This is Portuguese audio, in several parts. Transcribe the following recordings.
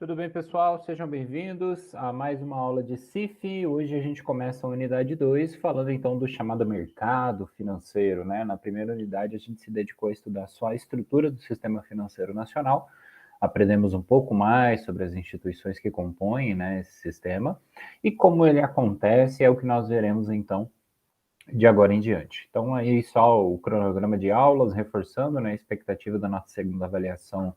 Tudo bem, pessoal? Sejam bem-vindos a mais uma aula de CIF. Hoje a gente começa a unidade 2, falando então do chamado mercado financeiro, né? Na primeira unidade a gente se dedicou a estudar só a estrutura do sistema financeiro nacional. Aprendemos um pouco mais sobre as instituições que compõem, né, esse sistema e como ele acontece é o que nós veremos então de agora em diante. Então aí só o cronograma de aulas, reforçando, né, a expectativa da nossa segunda avaliação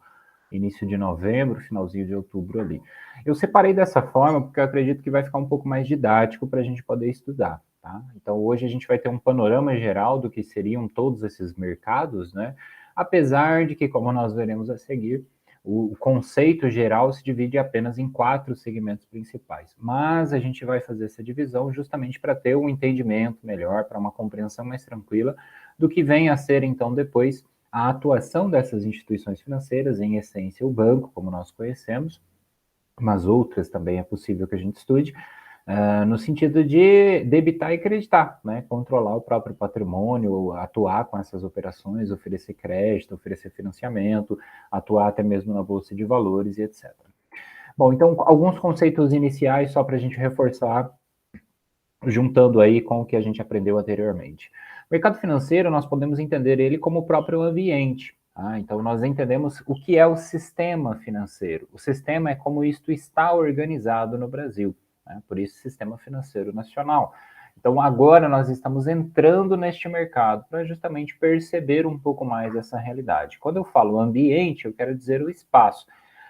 início de novembro, finalzinho de outubro ali. Eu separei dessa forma porque eu acredito que vai ficar um pouco mais didático para a gente poder estudar, tá? Então hoje a gente vai ter um panorama geral do que seriam todos esses mercados, né? Apesar de que, como nós veremos a seguir, o conceito geral se divide apenas em 4 segmentos principais. Mas a gente vai fazer essa divisão justamente para ter um entendimento melhor, para uma compreensão mais tranquila do que vem a ser então depois a atuação dessas instituições financeiras, em essência o banco, como nós conhecemos, mas outras também é possível que a gente estude, no sentido de debitar e creditar, né? Controlar o próprio patrimônio, atuar com essas operações, oferecer crédito, oferecer financiamento, atuar até mesmo na bolsa de valores e etc. Bom, então alguns conceitos iniciais só para a gente reforçar, juntando aí com o que a gente aprendeu anteriormente. O mercado financeiro, nós podemos entender ele como o próprio ambiente. Tá? Então, nós entendemos o que é o sistema financeiro. O sistema é como isto está organizado no Brasil. Né? Por isso, Sistema Financeiro Nacional. Então, agora nós estamos entrando neste mercado para justamente perceber um pouco mais essa realidade. Quando eu falo ambiente, eu quero dizer o espaço.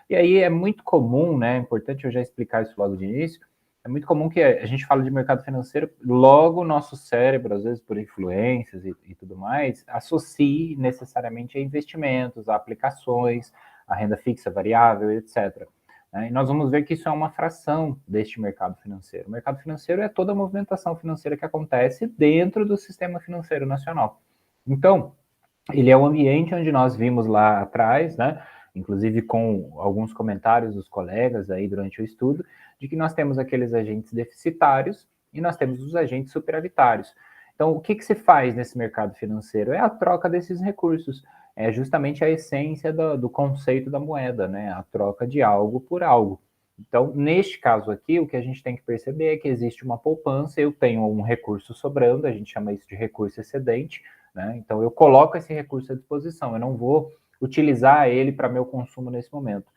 E aí é muito comum, né? É importante eu já explicar isso logo de início. É muito comum que a gente fala de mercado financeiro, logo o nosso cérebro, às vezes por influências e tudo mais, associe necessariamente a investimentos, a aplicações, a renda fixa, variável, etc. E nós vamos ver que isso é uma fração deste mercado financeiro. O mercado financeiro é toda a movimentação financeira que acontece dentro do sistema financeiro nacional. Então, ele é o ambiente onde nós vimos lá atrás, né? Inclusive com alguns comentários dos colegas aí durante o estudo, de que nós temos aqueles agentes deficitários e nós temos os agentes superavitários. Então, o que, que se faz nesse mercado financeiro? É a troca desses recursos. É justamente a essência do conceito da moeda, né? A troca de algo por algo. Então, neste caso aqui, o que a gente tem que perceber é que existe uma poupança, eu tenho um recurso sobrando, a gente chama isso de recurso excedente, né? Então, eu coloco esse recurso à disposição, eu não vou utilizar ele para meu consumo nesse momento.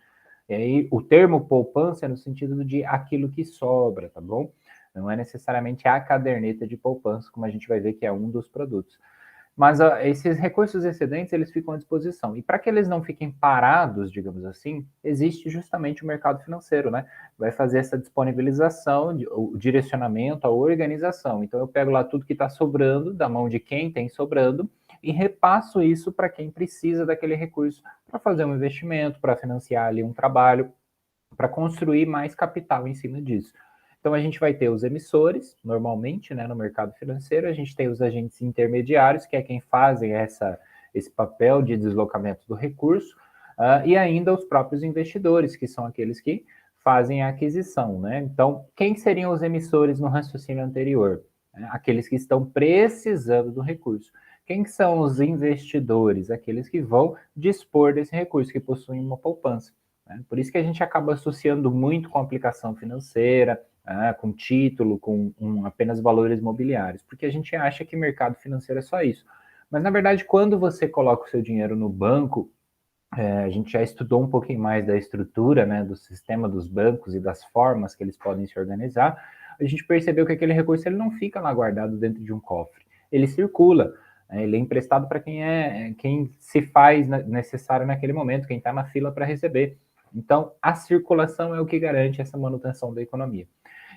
E aí, o termo poupança é no sentido de aquilo que sobra, tá bom? Não é necessariamente a caderneta de poupança, como a gente vai ver que é um dos produtos. Mas esses recursos excedentes, eles ficam à disposição. E para que eles não fiquem parados, digamos assim, existe justamente o mercado financeiro, né? Vai fazer essa disponibilização, o direcionamento, a organização. Então, eu pego lá tudo que está sobrando, da mão de quem tem sobrando, e repasso isso para quem precisa daquele recurso para fazer um investimento, para financiar ali um trabalho, para construir mais capital em cima disso. Então a gente vai ter os emissores, normalmente, né, no mercado financeiro, a gente tem os agentes intermediários, que é quem fazem esse papel de deslocamento do recurso, e ainda os próprios investidores, que são aqueles que fazem a aquisição, né? Então, quem seriam os emissores no raciocínio anterior? Aqueles que estão precisando do recurso. Quem são os investidores? Aqueles que vão dispor desse recurso, que possuem uma poupança. Né? Por isso que a gente acaba associando muito com aplicação financeira, com título, com apenas valores imobiliários, porque a gente acha que mercado financeiro é só isso. Mas, na verdade, quando você coloca o seu dinheiro no banco, a gente já estudou um pouquinho mais da estrutura, né, do sistema dos bancos e das formas que eles podem se organizar, a gente percebeu que aquele recurso ele não fica lá guardado dentro de um cofre, ele circula, ele é emprestado para quem se faz necessário naquele momento, quem está na fila para receber. Então, a circulação é o que garante essa manutenção da economia.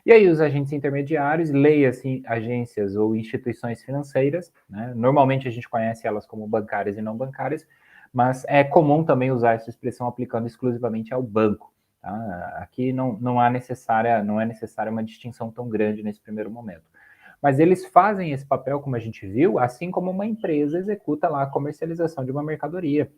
E aí, os agentes intermediários, leia-se agências ou instituições financeiras, né? Normalmente a gente conhece elas como bancárias e não bancárias, mas é comum também usar essa expressão aplicando exclusivamente ao banco. Tá? Aqui não é necessária uma distinção tão grande nesse primeiro momento. Mas eles fazem esse papel, como a gente viu, assim como uma empresa executa lá a comercialização de uma mercadoria,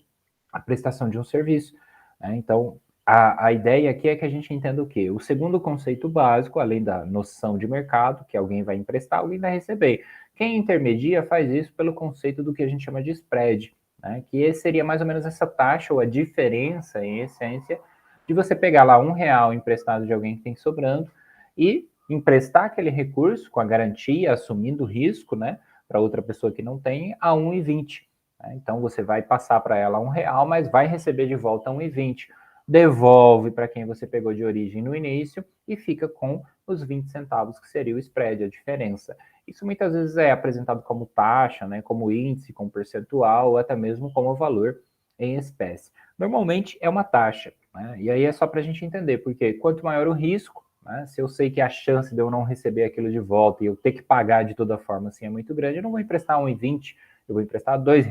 a prestação de um serviço. Né? Então, a ideia aqui é que a gente entenda o quê? O segundo conceito básico, além da noção de mercado, que alguém vai emprestar, alguém vai receber. Quem intermedia faz isso pelo conceito do que a gente chama de spread, né? Que seria mais ou menos essa taxa ou a diferença, em essência, de você pegar lá R$ 1 emprestado de alguém que tem sobrando e emprestar aquele recurso com a garantia, assumindo o risco, né, para outra pessoa que não tem, a 1,20. Né? Então você vai passar para ela R$ 1, mas vai receber de volta 1,20. Devolve para quem você pegou de origem no início e fica com os 20 centavos, que seria o spread, a diferença. Isso muitas vezes é apresentado como taxa, né, como índice, como percentual, ou até mesmo como valor em espécie. Normalmente é uma taxa, né? E aí é só para a gente entender, porque quanto maior o risco, né, se eu sei que a chance de eu não receber aquilo de volta e eu ter que pagar de toda forma assim é muito grande, eu não vou emprestar 1,20, eu vou emprestar R$ 2.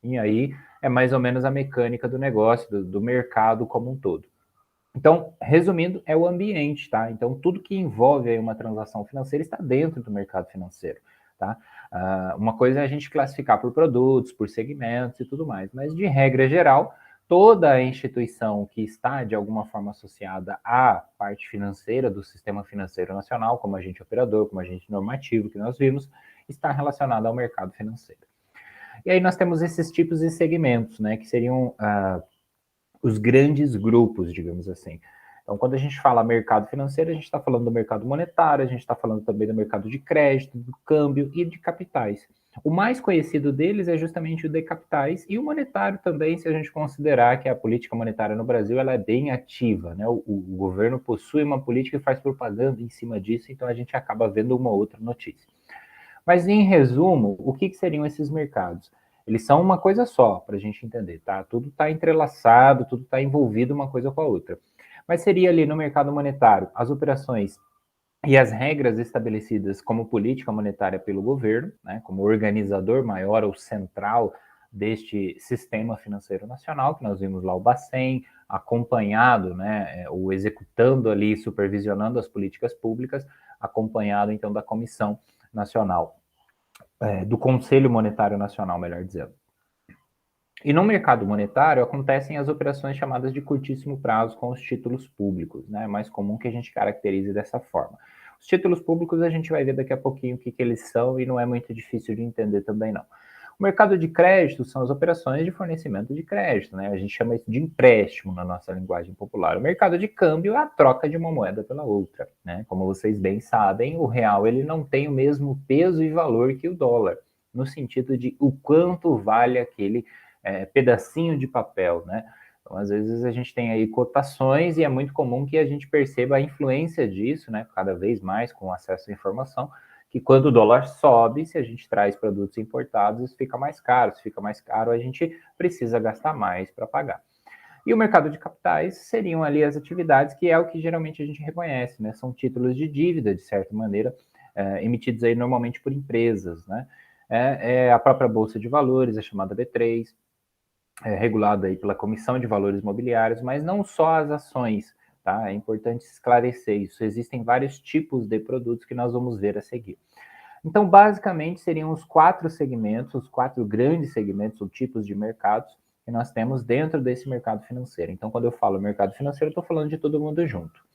E aí é mais ou menos a mecânica do negócio, do mercado como um todo. Então, resumindo, é o ambiente, tá? Então, tudo que envolve aí uma transação financeira está dentro do mercado financeiro, tá? Uma coisa é a gente classificar por produtos, por segmentos e tudo mais, mas de regra geral, toda a instituição que está de alguma forma associada à parte financeira do sistema financeiro nacional, como agente operador, como agente normativo que nós vimos, está relacionada ao mercado financeiro. E aí nós temos esses tipos de segmentos, né, que seriam os grandes grupos, digamos assim. Então, quando a gente fala mercado financeiro, a gente está falando do mercado monetário, a gente está falando também do mercado de crédito, do câmbio e de capitais. O mais conhecido deles é justamente o de capitais e o monetário também, se a gente considerar que a política monetária no Brasil ela é bem ativa, né? O governo possui uma política e faz propaganda em cima disso, então a gente acaba vendo uma outra notícia. Mas, em resumo, o que seriam esses mercados? Eles são uma coisa só, para a gente entender, tá? Tudo está entrelaçado, tudo está envolvido uma coisa com a outra. Mas seria ali no mercado monetário as operações e as regras estabelecidas como política monetária pelo governo, né, como organizador maior ou central deste sistema financeiro nacional, que nós vimos lá o Bacen, acompanhado, né, ou executando ali, supervisionando as políticas públicas, acompanhado então da Comissão Nacional, do Conselho Monetário Nacional, melhor dizendo. E no mercado monetário acontecem as operações chamadas de curtíssimo prazo com os títulos públicos, né? É mais comum que a gente caracterize dessa forma. Os títulos públicos a gente vai ver daqui a pouquinho o que eles são e não é muito difícil de entender também não. O mercado de crédito são as operações de fornecimento de crédito, né? A gente chama isso de empréstimo na nossa linguagem popular. O mercado de câmbio é a troca de uma moeda pela outra, né? Como vocês bem sabem, o real ele não tem o mesmo peso e valor que o dólar, no sentido de o quanto vale aquele pedacinho de papel, né? Então, às vezes a gente tem aí cotações e é muito comum que a gente perceba a influência disso, né? Cada vez mais com acesso à informação, que quando o dólar sobe, se a gente traz produtos importados, isso fica mais caro. Se fica mais caro, a gente precisa gastar mais para pagar. E o mercado de capitais seriam ali as atividades que é o que geralmente a gente reconhece, né? São títulos de dívida, de certa maneira, emitidos aí normalmente por empresas, né? É a própria Bolsa de Valores, a chamada B3, regulada aí pela Comissão de Valores Mobiliários, mas não só as ações, tá? É importante esclarecer isso. Existem vários tipos de produtos que nós vamos ver a seguir. Então, basicamente, seriam os 4 segmentos, os 4 grandes segmentos ou tipos de mercados que nós temos dentro desse mercado financeiro. Então, quando eu falo mercado financeiro, eu estou falando de todo mundo junto.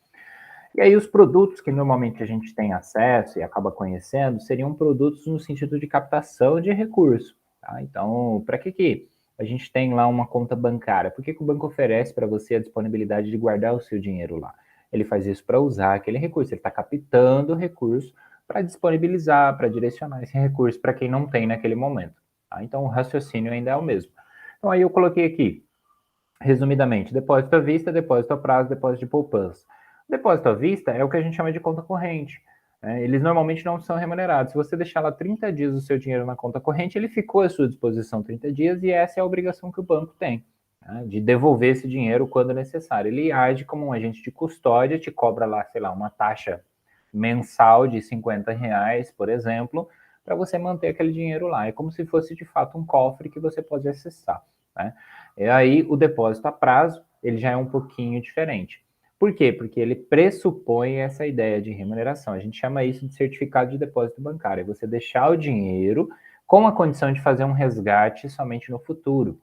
E aí, os produtos que normalmente a gente tem acesso e acaba conhecendo seriam produtos no sentido de captação de recurso. Tá? Então, para que a gente tem lá uma conta bancária? Por que o banco oferece para você a disponibilidade de guardar o seu dinheiro lá? Ele faz isso para usar aquele recurso, ele está captando recurso para disponibilizar, para direcionar esse recurso para quem não tem naquele momento. Tá? Então, o raciocínio ainda é o mesmo. Então, aí eu coloquei aqui, resumidamente, depósito à vista, depósito a prazo, depósito de poupança. Depósito à vista é o que a gente chama de conta corrente. Eles normalmente não são remunerados. Se você deixar lá 30 dias o seu dinheiro na conta corrente, ele ficou à sua disposição 30 dias e essa é a obrigação que o banco tem, né, de devolver esse dinheiro quando necessário. Ele age como um agente de custódia, te cobra lá, sei lá, uma taxa mensal de R$ 50, por exemplo, para você manter aquele dinheiro lá. É como se fosse de fato um cofre que você pode acessar, né? E aí o depósito a prazo, ele já é um pouquinho diferente. Por quê? Porque ele pressupõe essa ideia de remuneração. A gente chama isso de certificado de depósito bancário. É você deixar o dinheiro com a condição de fazer um resgate somente no futuro.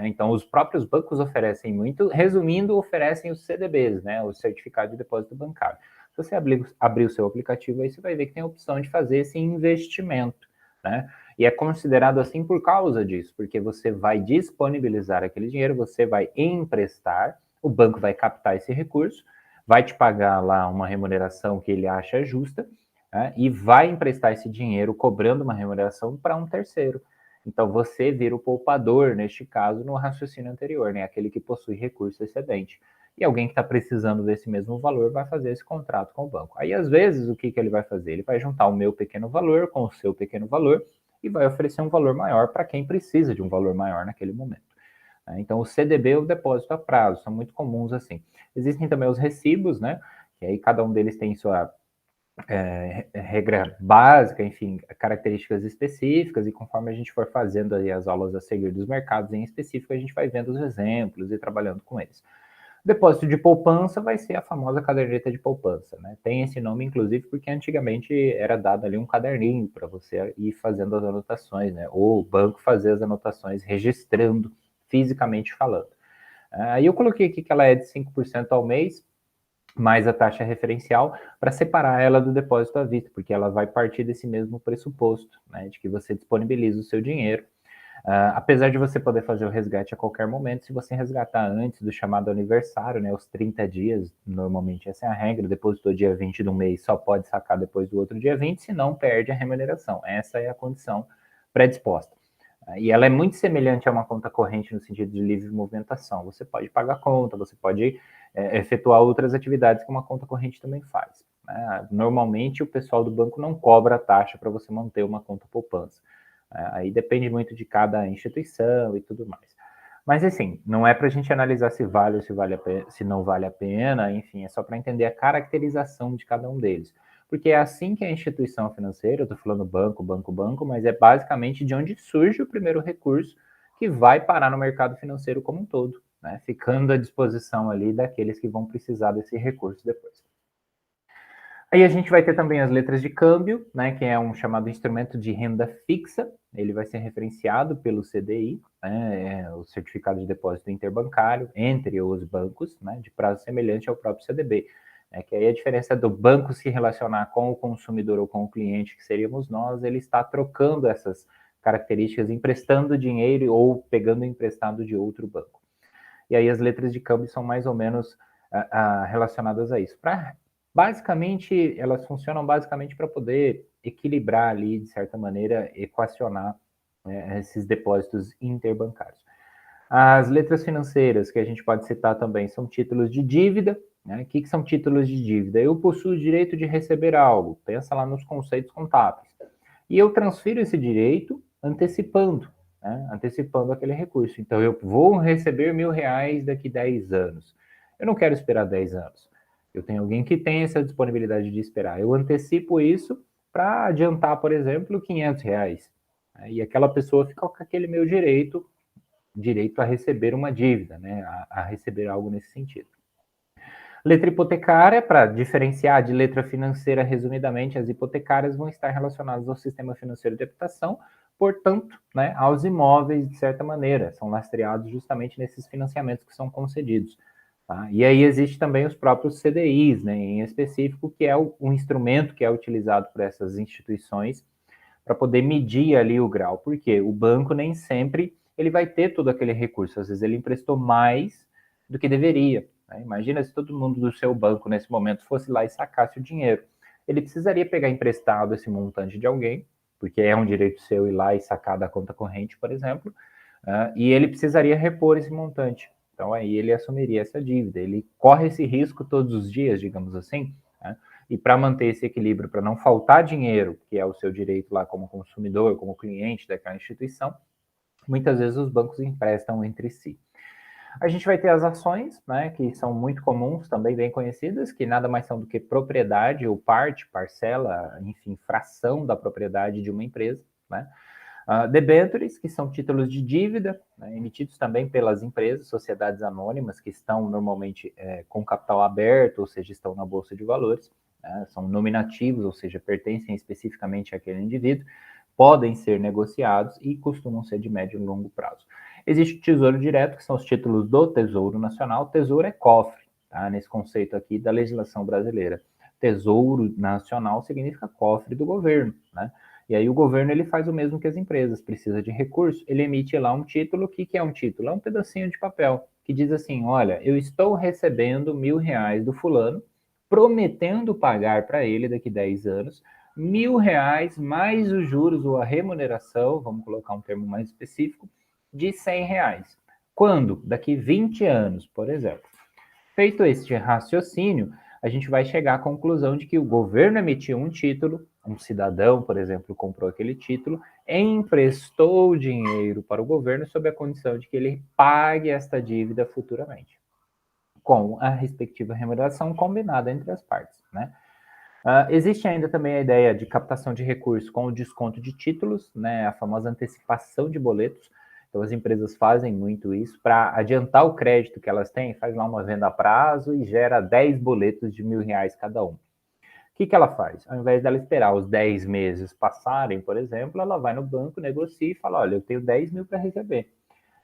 Então, os próprios bancos oferecem muito, resumindo, oferecem os CDBs, né, o certificado de depósito bancário. Se você abrir o seu aplicativo, aí você vai ver que tem a opção de fazer esse investimento, né? E é considerado assim por causa disso, porque você vai disponibilizar aquele dinheiro, você vai emprestar, o banco vai captar esse recurso, vai te pagar lá uma remuneração que ele acha justa, né, e vai emprestar esse dinheiro cobrando uma remuneração para um terceiro. Então você vira o poupador, neste caso, no raciocínio anterior, né, aquele que possui recurso excedente. E alguém que está precisando desse mesmo valor vai fazer esse contrato com o banco. Aí, às vezes, o que ele vai fazer? Ele vai juntar o meu pequeno valor com o seu pequeno valor e vai oferecer um valor maior para quem precisa de um valor maior naquele momento. Então, o CDB é o depósito a prazo, são muito comuns assim. Existem também os recibos, né? Que aí cada um deles tem sua regra básica, enfim, características específicas, e conforme a gente for fazendo aí as aulas a seguir dos mercados em específico, a gente vai vendo os exemplos e trabalhando com eles. Depósito de poupança vai ser a famosa caderneta de poupança, né? Tem esse nome, inclusive, porque antigamente era dado ali um caderninho para você ir fazendo as anotações, né? Ou o banco fazer as anotações, registrando, fisicamente falando. Aí eu coloquei aqui que ela é de 5% ao mês, mais a taxa referencial, para separar ela do depósito à vista, porque ela vai partir desse mesmo pressuposto, né? De que você disponibiliza o seu dinheiro. Apesar de você poder fazer o resgate a qualquer momento, se você resgatar antes do chamado aniversário, né, os 30 dias, normalmente essa é a regra, depositou dia 20 do mês, só pode sacar depois do outro dia 20, senão perde a remuneração. Essa é a condição predisposta. E ela é muito semelhante a uma conta corrente no sentido de livre movimentação. Você pode pagar conta, você pode efetuar outras atividades que uma conta corrente também faz. Né? Normalmente o pessoal do banco não cobra taxa para você manter uma conta poupança. Aí depende muito de cada instituição e tudo mais. Mas assim, não é para a gente analisar se vale ou se, vale a pena, se não vale a pena, enfim, é só para entender a caracterização de cada um deles. Porque é assim que a instituição financeira, eu estou falando banco, banco, banco, mas é basicamente de onde surge o primeiro recurso que vai parar no mercado financeiro como um todo, né? Ficando à disposição ali daqueles que vão precisar desse recurso depois. Aí a gente vai ter também as letras de câmbio, né, que é um chamado instrumento de renda fixa. Ele vai ser referenciado pelo CDI, né, o Certificado de Depósito Interbancário, entre os bancos, né, de prazo semelhante ao próprio CDB. Que aí a diferença do banco se relacionar com o consumidor ou com o cliente, que seríamos nós, ele está trocando essas características, emprestando dinheiro ou pegando emprestado de outro banco. E aí as letras de câmbio são mais ou menos relacionadas a isso. Basicamente, elas funcionam basicamente para poder equilibrar ali, de certa maneira, equacionar esses depósitos interbancários. As letras financeiras que a gente pode citar também são títulos de dívida. Né? O que são títulos de dívida? Eu possuo o direito de receber algo, pensa lá nos conceitos contábeis. E eu transfiro esse direito antecipando, né? Antecipando aquele recurso. Então, eu vou receber R$ 1.000 daqui 10 anos. Eu não quero esperar 10 anos. Eu tenho alguém que tem essa disponibilidade de esperar. Eu antecipo isso para adiantar, por exemplo, R$ 500. E aquela pessoa fica com aquele meu direito a receber uma dívida, né? A receber algo nesse sentido. Letra hipotecária, para diferenciar de letra financeira, resumidamente, as hipotecárias vão estar relacionadas ao sistema financeiro de habitação, portanto, né, aos imóveis, de certa maneira, são lastreados justamente nesses financiamentos que são concedidos. Tá? E aí existe também os próprios CDIs, né, em específico, que é um instrumento que é utilizado por essas instituições para poder medir ali o grau, porque o banco nem sempre ele vai ter todo aquele recurso, às vezes ele emprestou mais do que deveria. Né? Imagina se todo mundo do seu banco nesse momento fosse lá e sacasse o dinheiro. Ele precisaria pegar emprestado esse montante de alguém, porque é um direito seu ir lá e sacar da conta corrente, por exemplo, e ele precisaria repor esse montante. Então aí ele assumiria essa dívida. Ele corre esse risco todos os dias, digamos assim, né? E para manter esse equilíbrio, para não faltar dinheiro, que é o seu direito lá como consumidor, como cliente daquela instituição, muitas vezes os bancos emprestam entre si. A gente vai ter as ações, né, que são muito comuns, também bem conhecidas, que nada mais são do que propriedade ou parte, parcela, enfim, fração da propriedade de uma empresa, né? Debentures, que são títulos de dívida, né, emitidos também pelas empresas, sociedades anônimas, que estão normalmente com capital aberto, ou seja, estão na Bolsa de Valores, né, são nominativos, ou seja, pertencem especificamente àquele indivíduo, podem ser negociados e costumam ser de médio e longo prazo. Existe o Tesouro Direto, que são os títulos do Tesouro Nacional. Tesouro é cofre, tá? Nesse conceito aqui da legislação brasileira. Tesouro Nacional significa cofre do governo, né? E aí o governo ele faz o mesmo que as empresas, precisa de recurso, ele emite lá um título. O que é um título? É um pedacinho de papel, que diz assim, olha, eu estou recebendo R$ 1.000 do fulano, prometendo pagar para ele daqui 10 anos, R$ 1.000 mais os juros ou a remuneração, vamos colocar um termo mais específico, de R$ 100. Quando? Daqui 20 anos, por exemplo. Feito este raciocínio, a gente vai chegar à conclusão de que o governo emitiu um título, um cidadão, por exemplo, comprou aquele título, emprestou dinheiro para o governo sob a condição de que ele pague esta dívida futuramente, com a respectiva remuneração combinada entre as partes, né? Existe ainda também a ideia de captação de recursos com o desconto de títulos, né, a famosa antecipação de boletos. Então, as empresas fazem muito isso para adiantar o crédito que elas têm, faz lá uma venda a prazo e gera 10 boletos de R$ 1.000 cada um. O que ela faz? Ao invés dela esperar os 10 meses passarem, por exemplo, ela vai no banco, negocia e fala, olha, eu tenho 10 mil para receber.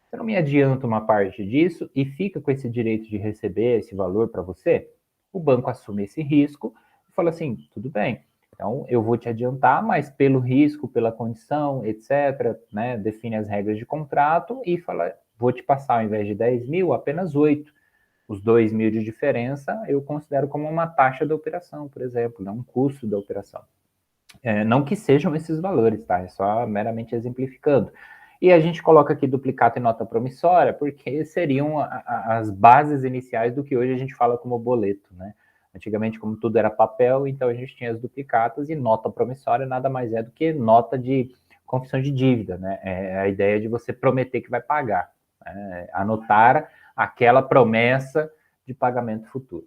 Você não me adianta uma parte disso e fica com esse direito de receber esse valor para você? O banco assume esse risco e fala assim, tudo bem, então eu vou te adiantar, mas pelo risco, pela condição, etc., né, define as regras de contrato e fala, vou te passar ao invés de 10 mil, apenas 8. Os 2 mil de diferença eu considero como uma taxa da operação, por exemplo, não um custo da operação. Não que sejam esses valores, tá? É só meramente exemplificando. E a gente coloca aqui duplicato e nota promissória, porque seriam as bases iniciais do que hoje a gente fala como boleto, né? Antigamente, como tudo era papel, então a gente tinha as duplicatas e nota promissória nada mais é do que nota de confissão de dívida, né? É a ideia de você prometer que vai pagar, né? Anotar aquela promessa de pagamento futuro.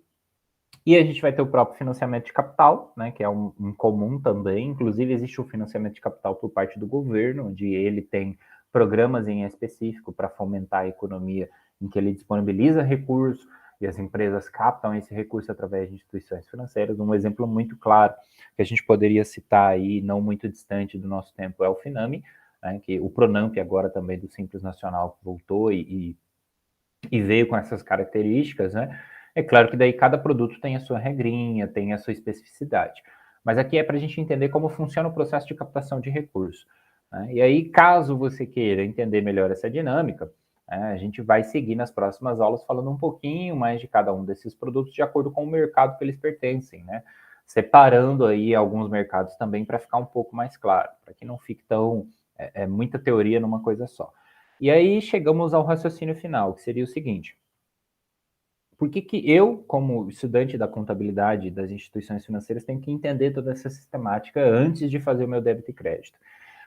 E a gente vai ter o próprio financiamento de capital, né, que é um comum também. Inclusive, existe o financiamento de capital por parte do governo, onde ele tem programas em específico para fomentar a economia, em que ele disponibiliza recursos e as empresas captam esse recurso através de instituições financeiras. Um exemplo muito claro que a gente poderia citar aí, não muito distante do nosso tempo, é o Finame, né, que o Pronamp agora também do Simples Nacional voltou e veio com essas características, né? É claro que daí cada produto tem a sua regrinha, tem a sua especificidade. Mas aqui é para a gente entender como funciona o processo de captação de recursos, né? E aí, caso você queira entender melhor essa dinâmica, a gente vai seguir nas próximas aulas falando um pouquinho mais de cada um desses produtos de acordo com o mercado que eles pertencem, né? Separando aí alguns mercados também para ficar um pouco mais claro, para que não fique tão muita teoria numa coisa só. E aí chegamos ao raciocínio final, que seria o seguinte: por que eu, como estudante da contabilidade das instituições financeiras, tenho que entender toda essa sistemática antes de fazer o meu débito e crédito?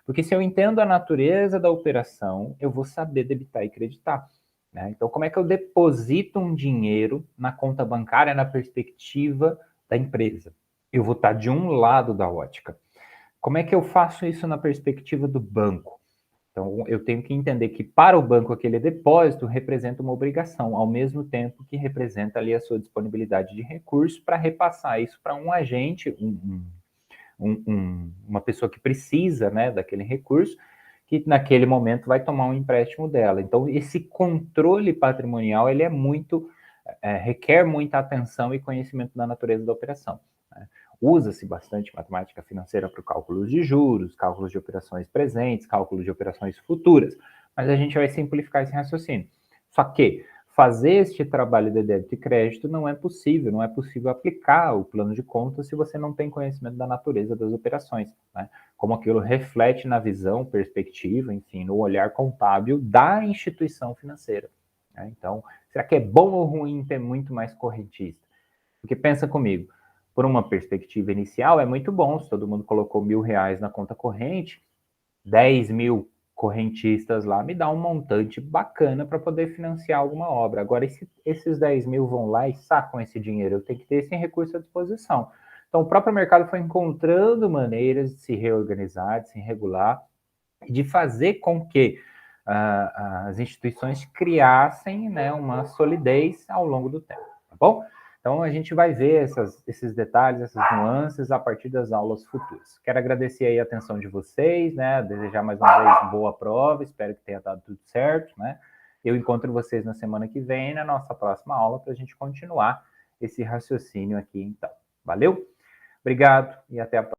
Porque se eu entendo a natureza da operação, eu vou saber debitar e creditar, né? Então, como é que eu deposito um dinheiro na conta bancária na perspectiva da empresa? Eu vou estar de um lado da ótica. Como é que eu faço isso na perspectiva do banco? Então, eu tenho que entender que para o banco aquele depósito representa uma obrigação, ao mesmo tempo que representa ali a sua disponibilidade de recursos para repassar isso para um agente, uma pessoa que precisa, né, daquele recurso, que naquele momento vai tomar um empréstimo dela. Então, esse controle patrimonial, ele é muito, requer muita atenção e conhecimento da natureza da operação, né? Usa-se bastante matemática financeira para cálculos de juros, cálculos de operações presentes, cálculos de operações futuras, mas a gente vai simplificar esse raciocínio. Só que fazer este trabalho de débito e crédito não é possível, não é possível aplicar o plano de contas se você não tem conhecimento da natureza das operações, né? Como aquilo reflete na visão, perspectiva, enfim, no olhar contábil da instituição financeira, né? Então, será que é bom ou ruim ter muito mais correntista? Porque pensa comigo, por uma perspectiva inicial, é muito bom se todo mundo colocou R$ 1.000 na conta corrente, 10 mil correntistas lá, me dá um montante bacana para poder financiar alguma obra. Agora, esses 10 mil vão lá e sacam esse dinheiro, eu tenho que ter esse recurso à disposição. Então, o próprio mercado foi encontrando maneiras de se reorganizar, de se regular, de fazer com que as instituições criassem, né, uma solidez ao longo do tempo, tá bom? Então, a gente vai ver esses detalhes, essas nuances a partir das aulas futuras. Quero agradecer aí a atenção de vocês, né? Desejar mais uma vez boa prova, espero que tenha dado tudo certo, né? Eu encontro vocês na semana que vem, na nossa próxima aula, para a gente continuar esse raciocínio aqui, então. Valeu? Obrigado e até a próxima.